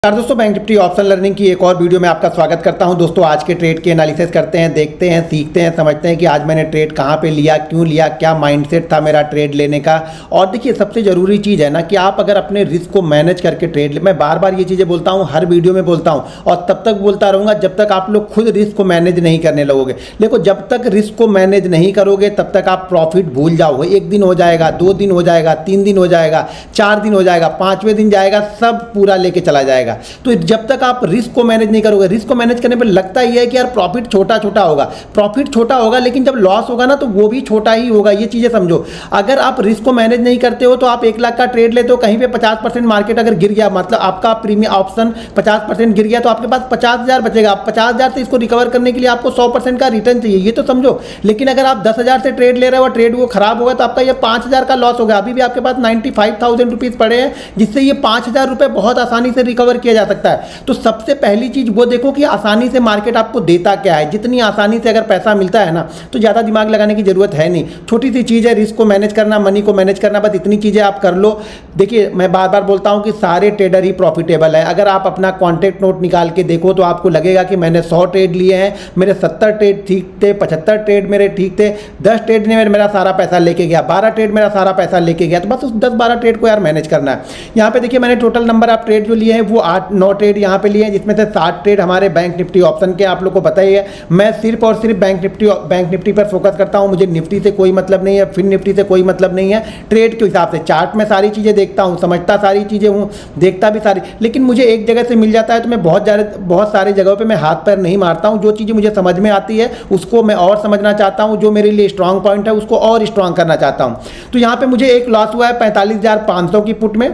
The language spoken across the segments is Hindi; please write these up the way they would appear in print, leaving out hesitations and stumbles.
दोस्तों, बैंक निफ्टी ऑप्शन लर्निंग की एक और वीडियो में आपका स्वागत करता हूं। दोस्तों, आज के ट्रेड के एनालिसिस करते हैं, देखते हैं, सीखते हैं, समझते हैं कि आज मैंने ट्रेड कहां पे लिया, क्यों लिया, क्या माइंडसेट था मेरा ट्रेड लेने का। और देखिए, सबसे ज़रूरी चीज़ है ना कि आप अगर अपने रिस्क को मैनेज करके ट्रेड ले, मैं बार बार ये चीज़ें बोलता हूँ, हर वीडियो में बोलता हूँ और तब तक बोलता रहूँगा जब तक आप लोग खुद रिस्क को मैनेज नहीं करने लगोगे। देखो, जब तक रिस्क को मैनेज नहीं करोगे तब तक आप प्रॉफिट भूल जाओगे। 1 दिन हो जाएगा, 2 दिन हो जाएगा, 3 दिन हो जाएगा, 4 दिन हो जाएगा, 5वें दिन जाएगा, सब पूरा लेके चला जाएगा। तो जब तक आप रिस्क को मैनेज नहीं करोगे, रिस्क को मैनेज करने पर लगता ही है कि यार प्रॉफिट छोटा छोटा होगा, प्रॉफिट छोटा होगा, लेकिन जब लॉस होगा ना तो वो भी छोटा ही होगा। ये चीज़ें समझो। अगर आप रिस्क को मैनेज नहीं करते हो तो आप 1 लाख का ट्रेड लेते हो, कहीं पे 50% मार्केट अगर गिर गया, मतलब आपका प्रीमियम ऑप्शन 50% गिर गया, तो आपके पास 50,000 बचेगा। 50,000 से इसको रिकवर करने के लिए आपको 100% का रिटर्न चाहिए, ये तो समझो। लेकिन अगर आप 10,000 से ट्रेड ले रहे हो और ट्रेड वो खराब होगा तो आपका ये 5,000 का लॉस होगा। अभी भी आपके पास 95,000 रुपीज़ पड़े हैं, जिससे ये 5,000 रुपये बहुत आसानी से रिकवर किया जा सकता है। तो सबसे पहली चीज वो देखो कि आसानी से मार्केट आपको देता क्या है। जितनी आसानी से अगर पैसा मिलता है ना तो ज़्यादा दिमाग लगाने की जरूरत है नहीं। छोटी सी चीज़ है रिस्क को मैनेज करना, मनी को मैनेज करना, बस इतनी चीज़ें आप कर लो। देखिए, मैं बार बार बोलता हूँ कि सारे ट्रेडर ही प्रॉफिटेबल है। अगर आप अपना कॉन्टैक्ट नोट निकाल के देखो तो आपको लगेगा कि मैंने 100 ट्रेड लिए हैं, मेरे 70 ट्रेड ठीक थे, 75 ट्रेड मेरे ठीक थे, 10 ट्रेड ने मेरा सारा पैसा लेके गया, 12 ट्रेड मेरा सारा पैसा लेके गया। तो बस उस 10-12 ट्रेड को यार मैनेज करना है। यहाँ पे देखिए, मैंने टोटल नंबर आप ट्रेड जो लिए हैं वो 8-9 ट्रेड यहाँ पे लिए हैं, जिसमें से 60 ट्रेड हमारे बैंक निफ्टी ऑप्शन के। आप लोग को पता ही है मैं सिर्फ और सिर्फ बैंक निफ्टी पर फोकस करता हूं। मुझे निफ्टी से कोई मतलब नहीं है, फिर निफ्टी से कोई मतलब नहीं है। ट्रेड के हिसाब से चार्ट में सारी चीज़ें देखता हूं, समझता सारी चीज़ें हूं, देखता भी सारी, लेकिन मुझे एक जगह से मिल जाता है तो मैं बहुत सारी जगहों पर मैं हाथ पैर नहीं मारता हूँ। जो चीज़ें मुझे समझ में आती है उसको मैं और समझना चाहता हूँ, जो मेरे लिए स्ट्रांग पॉइंट है उसको और स्ट्रांग करना चाहता हूँ। तो यहाँ पर मुझे एक लॉस हुआ है 45,500 की पुट में,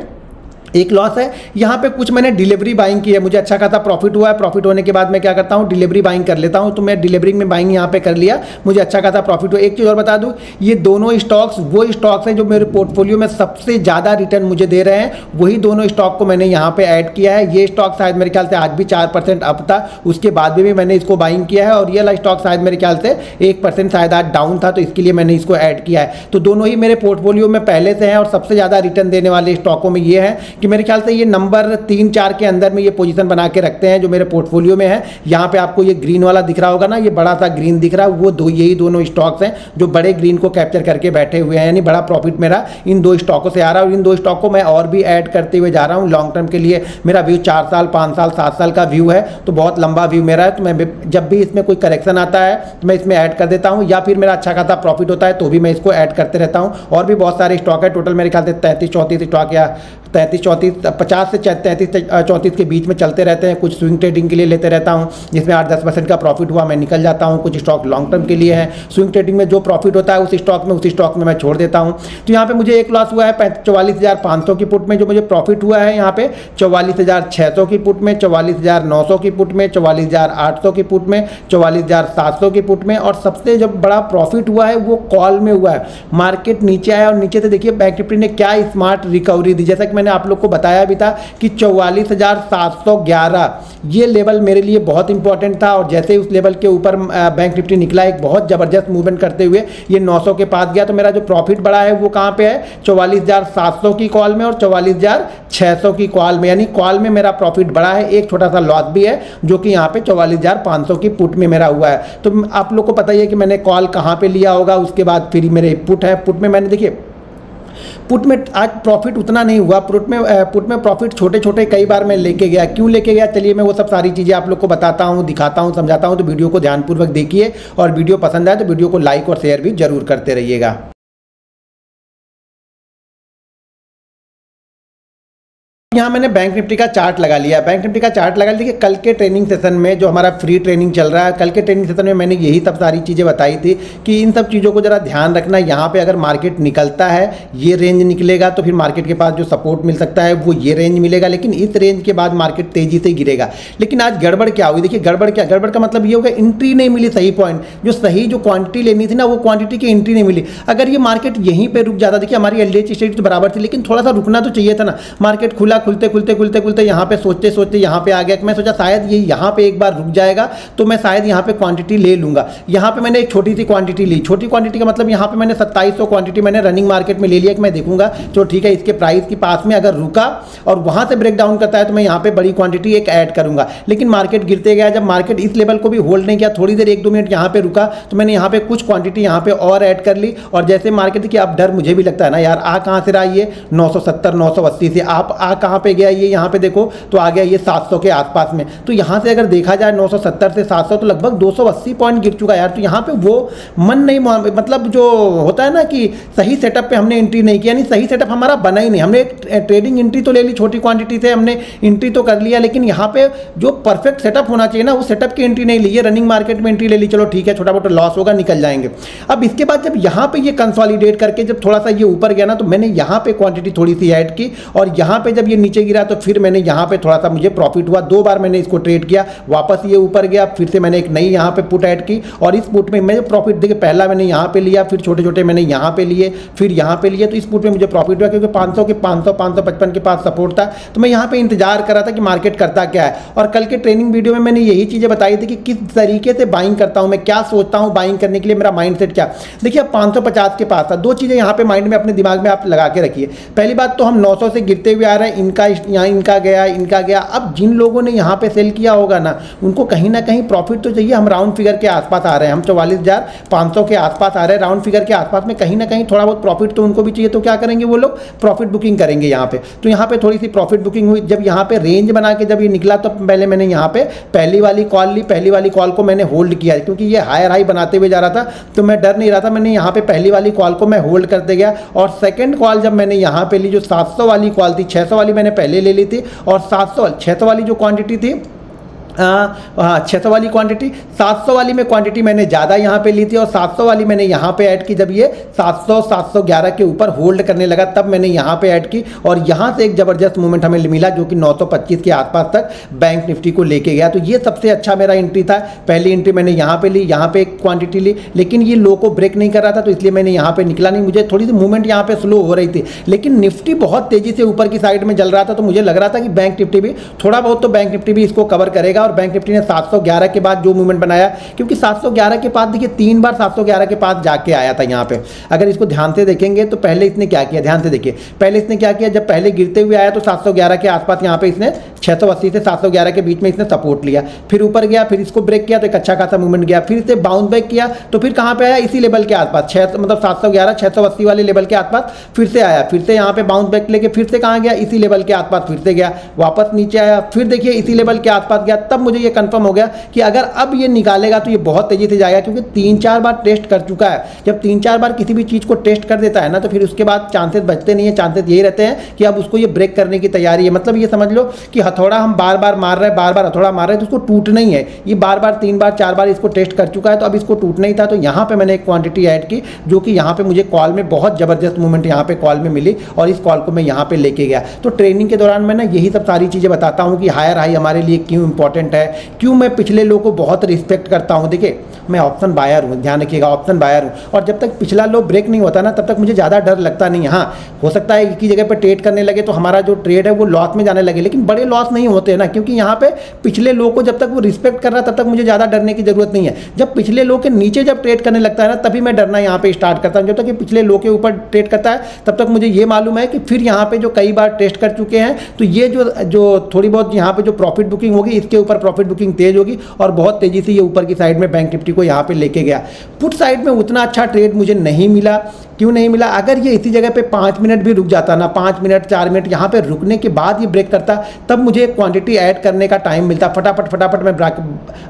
एक लॉस है। यहाँ पे कुछ मैंने डिलीवरी बाइंग की है, मुझे अच्छा खासा प्रॉफिट हुआ है। प्रॉफिट होने के बाद मैं क्या करता हूँ, डिलीवरी बाइंग कर लेता हूँ। तो मैं डिलीवरी में बाइंग यहाँ पे कर लिया, मुझे अच्छा खासा प्रॉफिट हुआ। एक चीज़ और बता दूँ, ये दोनों स्टॉक्स वो स्टॉक्स हैं जो मेरे पोर्टफोलियो में सबसे ज़्यादा रिटर्न मुझे दे रहे हैं। वही दोनों स्टॉक को मैंने यहाँ पर ऐड किया है। ये स्टॉक शायद मेरे ख्याल से आज भी 4% अप था, उसके बाद भी मैंने इसको बाइंग किया है। और ये वाला स्टॉक शायद मेरे ख्याल से 1% शायद आज डाउन था, तो इसके लिए मैंने इसको ऐड किया है। तो दोनों ही मेरे पोर्टफोलियो में पहले से हैं और सबसे ज़्यादा रिटर्न देने वाले स्टॉकों में ये है कि मेरे ख्याल से ये नंबर 3-4 के अंदर में ये पोजीशन बना के रखते हैं जो मेरे पोर्टफोलियो में है। यहाँ पे आपको ये ग्रीन वाला दिख रहा होगा ना, ये बड़ा सा ग्रीन दिख रहा है, वो यही दोनों स्टॉक्स हैं जो बड़े ग्रीन को कैप्चर करके बैठे हुए हैं। यानी बड़ा प्रॉफिट मेरा इन 2 स्टॉकों से आ रहा है और इन 2 स्टॉक को मैं और भी ऐड करते हुए जा रहा हूँ। लॉन्ग टर्म के लिए मेरा व्यू 4 साल, 5 साल, 7 साल का व्यू है, तो बहुत लंबा व्यू मेरा है। तो मैं जब भी इसमें कोई करेक्शन आता है तो मैं इसमें ऐड कर देता हूँ, या फिर मेरा अच्छा खासा प्रॉफिट होता है तो भी मैं इसको ऐड करते रहता हूँ। और भी बहुत सारे स्टॉक है, टोटल मेरे ख्याल से 33-34 स्टॉक या 33-34 50 से 33-34 के बीच में चलते रहते हैं। कुछ स्विंग ट्रेडिंग के लिए लेते रहता हूं, जिसमें 8-10% का प्रॉफिट हुआ मैं निकल जाता हूं। कुछ स्टॉक लॉन्ग टर्म के लिए है, स्विंग ट्रेडिंग में जो प्रॉफिट होता है उस स्टॉक में मैं छोड़ देता हूं। तो यहाँ पे मुझे एक लॉस हुआ है 44,500 की पुट में, जो मुझे प्रॉफिट हुआ है यहाँ पे 44,600 की पुट में, 44,900 की पुट में, 44,800 की पुट में, 44,700 की पुट में। और सबसे जब बड़ा प्रॉफिट हुआ है वो कॉल में हुआ है। मार्केट नीचे आया और नीचे से देखिए बैंक निफ्टी ने क्या स्मार्ट रिकवरी दी। जैसा कि मैंने आप लोग को बताया भी था कि 44,711 ये लेवल मेरे लिए बहुत इंपॉर्टेंट था। और जैसे ही उस लेवल के ऊपर बैंक निफ्टी निकला, एक बहुत ज़बरदस्त मूवमेंट करते हुए ये 900 के पास गया, तो मेरा जो प्रॉफिट बढ़ा है वो कहाँ पे है, 44,700 की कॉल में और 44,600 की कॉल में। यानी कॉल में मेरा प्रॉफिट बढ़ा है। एक छोटा सा लॉस भी है जो कि यहाँ पे 44,500 की पुट में मेरा हुआ है। तो आप लोग को पता ही है कि मैंने कॉल कहाँ पे लिया होगा, उसके बाद फिर मेरे पुट है। पुट में मैंने देखिए, पुट में आज प्रॉफिट उतना नहीं हुआ। पुट में प्रॉफिट छोटे छोटे कई बार मैं लेके गया। क्यों लेके गया, चलिए मैं वो सब सारी चीज़ें आप लोग को बताता हूँ, दिखाता हूँ, समझाता हूँ। तो वीडियो को ध्यानपूर्वक देखिए और वीडियो पसंद आए तो वीडियो को लाइक और शेयर भी जरूर करते रहिएगा। यहाँ मैंने बैंक निफ्टी का चार्ट लगा लिया। बैंक निफ्टी का चार्ट लगा लिया। कल के ट्रेनिंग सेशन में जो हमारा फ्री ट्रेनिंग चल रहा है, कल के ट्रेनिंग सेशन में मैंने यही सब सारी चीज़ें बताई थी कि इन सब चीज़ों को जरा ध्यान रखना। यहाँ पे अगर मार्केट निकलता है, ये रेंज निकलेगा तो फिर मार्केट के पास जो सपोर्ट मिल सकता है वो ये रेंज मिलेगा, लेकिन इस रेंज के बाद मार्केट तेजी से गिरेगा। लेकिन आज गड़बड़ क्या हुई, देखिए गड़बड़ का मतलब ये होगा एंट्री नहीं मिली सही पॉइंट, जो क्वांटिटी लेनी थी ना वो क्वांटिटी की एंट्री नहीं मिली। अगर ये मार्केट यहीं पर रुक जाता, देखिए हमारी LDH स्ट्रेटजी तो बराबर थी, लेकिन थोड़ा सा रुकना तो चाहिए था ना। मार्केट खुला खुलते यहाँ पे सोचते सोचते यहाँ पे आ गया कि मैं सोचा शायद ये यहाँ पे एक बार रुक जाएगा तो मैं शायद यहाँ पे क्वांटिटी ले लूँगा। यहाँ पे मैंने एक छोटी सी क्वांटिटी ली, छोटी क्वांटिटी का मतलब यहाँ पे मैंने 2700 क्वांटिटी मैंने रनिंग मार्केट में ले लिया कि मैं देखूंगा तो ठीक है इसके प्राइस के पास में अगर रुका और वहाँ से ब्रेक डाउन करता है तो मैं यहाँ पे बड़ी क्वांटिटी एक ऐड करूँगा। लेकिन मार्केट गिरते गया, जब मार्केट इस लेवल को भी होल्ड नहीं किया, थोड़ी देर 1-2 मिनट यहाँ पे रुका तो मैंने यहाँ पे कुछ क्वांटिटी यहाँ पे और ऐड कर ली। और जैसे मार्केट देखिए, अब डर मुझे भी लगता है ना यार, आ कहाँ से रहा ये 970 980 से, आप आ कहाँ पे गया ये, यहाँ पे देखो तो आ गया ये 700 के आसपास में। तो यहाँ से अगर देखा जाए 970 से 700 तो लगभग 280 पॉइंट गिर चुका यार। तो यहाँ पे वो मन नहीं, मतलब जो होता है ना कि सही सेटअप पे हमने एंट्री नहीं किया, यानी सही सेटअप हमारा बना ही नहीं। हमने एक ट्रेडिंग एंट्री तो ले ली, छोटी क्वांटिटी से हमने एंट्री तो कर लिया, लेकिन यहाँ पे जो परफेक्ट सेटअप होना चाहिए ना उस सेटअप की एंट्री नहीं ली है। रनिंग मार्केट में एंट्री ले ली, चलो ठीक है, छोटा मोटा लॉस होगा, निकल जाएंगे। अब इसके बाद जब यहाँ पे ये कंसोलिडेट करके जब थोड़ा सा ये ऊपर गया ना तो मैंने यहाँ पे क्वांटिटी थोड़ी सी ऐड की, और यहाँ पे जब ये नीचे गिरा तो फिर मैंने यहाँ पे थोड़ा सा मुझे प्रॉफिट हुआ। 2 बार मैंने इसको ट्रेड किया, वापस ये ऊपर गया, फिर से मैंने एक नई यहाँ पे पुट ऐड की, और इस पुट में मैं प्रॉफिट देखिए, पहला मैंने यहाँ पे लिया, फिर छोटे छोटे मैंने यहाँ पे लिए, फिर यहाँ पे लिए, तो इस पुट में मुझे प्रॉफिट हुआ क्योंकि 555 के पास सपोर्ट था। तो मैं यहाँ पे इंतजार कर रहा था कि मार्केट करता क्या है। और कल के ट्रेनिंग वीडियो में मैंने यही चीज़ें बताई थी कि किस तरीके से बाइंग करता हूँ मैं, क्या सोचता हूँ बाइंग करने के लिए, मेरा माइंडसेट क्या। देखिए अब 550 के पास था, 2 चीज़ें यहाँ पे माइंड में अपने दिमाग में आप लगा के रखिए। पहली बात तो हम 900 से गिरते हुए आ रहे हैं, इनका यहाँ इनका गया। अब जिन लोगों ने यहाँ पे सेल किया होगा ना उनको कहीं ना कहीं प्रॉफिट तो चाहिए। हम राउंड फिगर के आसपास आ रहे हैं, हम 44,500 के आसपास आ रहे हैं, राउंड फिगर के आसपास में कहीं ना कहीं थोड़ा बहुत प्रॉफिट तो उनको भी चाहिए। तो क्या करेंगे वो लोग, प्रॉफिट बुकिंग करेंगे यहाँ पे। तो यहाँ पे थोड़ी सी प्रॉफिट बुकिंग हुई। जब यहाँ पे रेंज बना के जब ये निकला तो पहले मैंने यहाँ पे पहली वाली कॉल ली, पहली वाली कॉल को मैंने होल्ड किया क्योंकि ये हायर हाई बनाते हुए जा रहा था तो मैं डर नहीं रहा था। मैंने यहाँ पे पहली वाली कॉल को मैं होल्ड करते गया, और सेकंड कॉल जब मैंने यहाँ पे ली जो 700 वाली कॉल थी, 600 वाली मैंने पहले ले ली थी, और 600 वाली जो क्वांटिटी थी, हाँ 600 वाली क्वांटिटी, 700 वाली में क्वांटिटी मैंने ज़्यादा यहाँ पे ली थी, और 700 वाली मैंने यहाँ पे ऐड की। जब ये 711 के ऊपर होल्ड करने लगा तब मैंने यहाँ पे ऐड की, और यहाँ से एक ज़बरदस्त मूवमेंट हमें मिला जो कि 925 के आसपास तक बैंक निफ्टी को लेके गया। तो ये सबसे अच्छा मेरा एंट्री था। पहली एंट्री मैंने यहाँ पे ली, यहाँ पे एक क्वांटिटी ली, लेकिन ये लो को ब्रेक नहीं कर रहा था तो इसलिए मैंने यहाँ पे निकला नहीं। मुझे थोड़ी सी मूवमेंट यहाँ पे स्लो हो रही थी, लेकिन निफ्टी बहुत तेज़ी से ऊपर की साइड में जल रहा था, तो मुझे लग रहा था कि बैंक निफ्टी भी थोड़ा बहुत तो बैंक निफ्टी भी इसको कवर करेगा। और बैंक निफ्टी ने 711 के बाद जो मूवमेंट बनाया, क्योंकि 711 के पास देखिए 3 बार 711 के पास जाके आया था यहाँ पे। अगर इसको ध्यान से देखेंगे तो पहले इसने क्या किया, ध्यान से देखिए, पहले इसने क्या किया, जब पहले गिरते हुए आया तो 711 के आसपास यहाँ पे इसने 680 से 711 के बीच में इसने सपोर्ट लिया, फिर ऊपर गया, फिर इसको ब्रेक किया तो एक अच्छा खासा मूवमेंट गया, फिर इसे बाउंस बैक किया तो फिर कहाँ पे आया, इसी लेवल के आसपास, 711 680 वाले लेवल के आसपास फिर से आया, फिर से यहाँ पे बाउंस बैक लेके फिर से कहाँ गया, इसी लेवल के आसपास फिर से गया, वापस नीचे आया, फिर देखिए इसी लेवल के आसपास गया। तब मुझे ये कंफर्म हो गया कि अगर अब ये निकालेगा तो ये बहुत तेजी से जाएगा, क्योंकि 3-4 बार टेस्ट कर चुका है। जब 3-4 बार किसी भी चीज़ को टेस्ट कर देता है ना तो फिर उसके बाद चांसेस बचते नहीं है, चांसेस यही रहते हैं कि अब उसको ये ब्रेक करने की तैयारी है। मतलब ये समझ लो कि हथौड़ा हम बार बार मार रहे हैं, बार बार हथौड़ा मार रहे हैं तो उसको टूटना ही है। ये बार बार 3 बार 4 बार इसको टेस्ट कर चुका है, तो अब इसको टूटना ही था। तो यहाँ पे मैंने एक क्वांटिटी ऐड की जो कि यहाँ पे मुझे कॉल में बहुत ज़बरदस्त मूवमेंट यहाँ पे कॉल में मिली, और इस कॉल को मैं यहाँ पे लेके गया। तो ट्रेनिंग के दौरान मैं ना यही सब सारी चीज़ें बताता हूँ कि हायर हाई हमारे लिए क्यों इंपॉर्टेंट है, क्यों मैं पिछले लोगों को बहुत रिस्पेक्ट करता हूँ। देखिए मैं ऑप्शन बायर हूँ, ध्यान रखिएगा, ऑप्शन बायर हूँ, और जब तक पिछला लो ब्रेक नहीं होता ना तब तक मुझे ज़्यादा डर लगता नहीं है। हाँ हो सकता है एक ही जगह पर ट्रेड करने लगे तो हमारा जो ट्रेड है वो लॉस में जाने लगे, लेकिन बड़े लॉस नहीं होते हैं ना, क्योंकि यहाँ पे पिछले लो को जब तक वो रिस्पेक्ट कर रहा है तब तक मुझे ज़्यादा डरने की जरूरत नहीं है। जब पिछले लो के नीचे जब ट्रेड करने लगता है ना तभी मैं डरना यहाँ पे स्टार्ट करता हूँ। जब तक ये पिछले लो के ऊपर ट्रेड करता है तब तक मुझे ये मालूम है कि फिर यहाँ पे जो कई बार टेस्ट कर चुके हैं तो ये जो थोड़ी बहुत यहाँ पे जो प्रॉफिट बुकिंग होगी इसके ऊपर प्रॉफिट बुकिंग तेज होगी, और बहुत तेजी से ये ऊपर की साइड में बैंक निफ्टी को यहाँ पे लेके गया। पुट साइड में उतना अच्छा ट्रेड मुझे नहीं मिला। क्यों नहीं मिला, अगर ये इसी जगह पे 5 मिनट भी रुक जाता ना, 5 मिनट 4 मिनट यहाँ पे रुकने के बाद ये ब्रेक करता, तब मुझे क्वांटिटी ऐड करने का टाइम मिलता, फटाफट मैं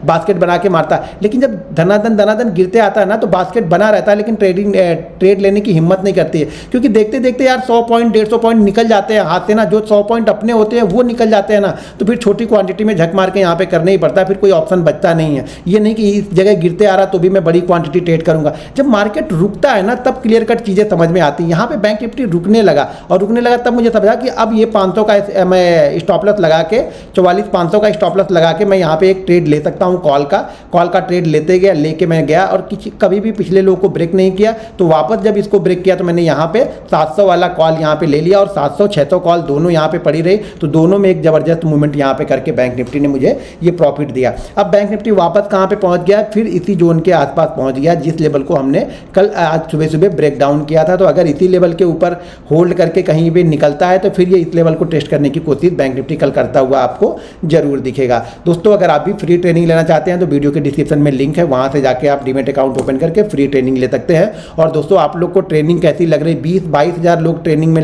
बास्केट बना के मारता। लेकिन जब धनाधन गिरते आता है ना तो बास्केट बना रहता है, लेकिन ट्रेड लेने की हिम्मत नहीं करती है, क्योंकि देखते देखते यार 100 पॉइंट 150 पॉइंट निकल जाते हैं हाथ से ना, जो 100 पॉइंट अपने होते हैं वो निकल जाते हैं ना, तो फिर छोटी क्वांटिटी में झक मार के यहाँ पे करना ही पड़ता है, फिर कोई ऑप्शन बचता नहीं है। ये नहीं कि इस जगह गिरते आ रहा तो भी मैं बड़ी क्वांटिटी ट्रेड करूंगा। जब मार्केट रुकता है ना तब क्लियर कट चीज़ें समझ में आती हैं। यहाँ पे बैंक निफ्टी रुकने लगा, और रुकने लगा तब मुझे समझा कि अब ये 500 का मैं स्टॉप लॉस लगा के 44,500 का स्टॉप लॉस लगा के मैं यहाँ पे एक ट्रेड ले सकता हूँ कॉल का ट्रेड लेके मैं गया और कभी भी पिछले लो को ब्रेक नहीं किया। तो वापस जब इसको ब्रेक किया तो मैंने यहाँ पे 700 वाला कॉल यहाँ पे ले लिया और 700 600 कॉल दोनों यहाँ पे पड़ी रही। तो दोनों में एक जबरदस्त मूवमेंट यहाँ पे करके बैंक निफ्टी ने मुझे ये प्रॉफिट दिया। अब बैंक निफ्टी वापस कहाँ पे पहुँच गया, फिर इसी जोन के आसपास पहुँच गया जिस लेवल को हमने कल आज सुबह सुबह ब्रेक डाउन किया था। तो अगर इसी लेवल के ऊपर होल्ड करके कहीं भी निकलता है तो फिर ये इस लेवल को टेस्ट करने की कोशिश बैंक निफ्टी कल करता हुआ आपको जरूर दिखेगा। दोस्तों अगर आप भी फ्री ट्रेनिंग लेना चाहते हैं तो वीडियो के डिस्क्रिप्शन में लिंक है, वहां से जाके आप डीमैट अकाउंट ओपन करके फ्री ट्रेनिंग ले सकते हैं। और दोस्तों आप लोग को ट्रेनिंग कैसी लग रही, 20-22 हज़ार लोग ट्रेनिंग में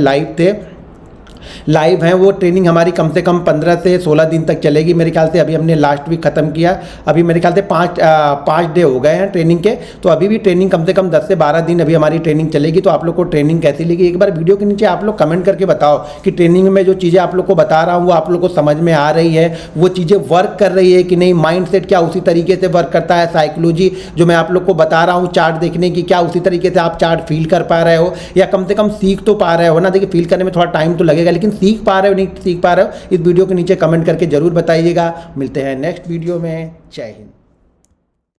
लाइव हैं। वो ट्रेनिंग हमारी कम से कम 15 से 16 दिन तक चलेगी मेरे ख्याल से। अभी हमने लास्ट वीक ख़त्म किया, अभी मेरे ख्याल से 5 डे हो गए हैं ट्रेनिंग के। तो अभी भी ट्रेनिंग कम से कम 10 से 12 दिन अभी हमारी ट्रेनिंग चलेगी। तो आप लोग को ट्रेनिंग कैसी लगी, एक बार वीडियो के नीचे आप लोग कमेंट करके बताओ कि ट्रेनिंग में जो चीज़ें आप लोग को बता रहा हूँ वो आप लोग को समझ में आ रही है, वो चीज़ें वर्क कर रही है कि नहीं, माइंड सेट क्या उसी तरीके से वर्क करता है, साइकोलॉजी जो मैं आप लोग को बता रहा हूँ चार्ट देखने की क्या उसी तरीके से आप चार्ट फील कर पा रहे हो, या कम से कम सीख तो पा रहे हो ना। देखिए फील करने में थोड़ा टाइम तो लगेगा, लेकिन सीख पा रहे हो नहीं सीख पा रहे हो, इस वीडियो के नीचे कमेंट करके जरूर बताइएगा। मिलते हैं नेक्स्ट वीडियो में। जय हिंद।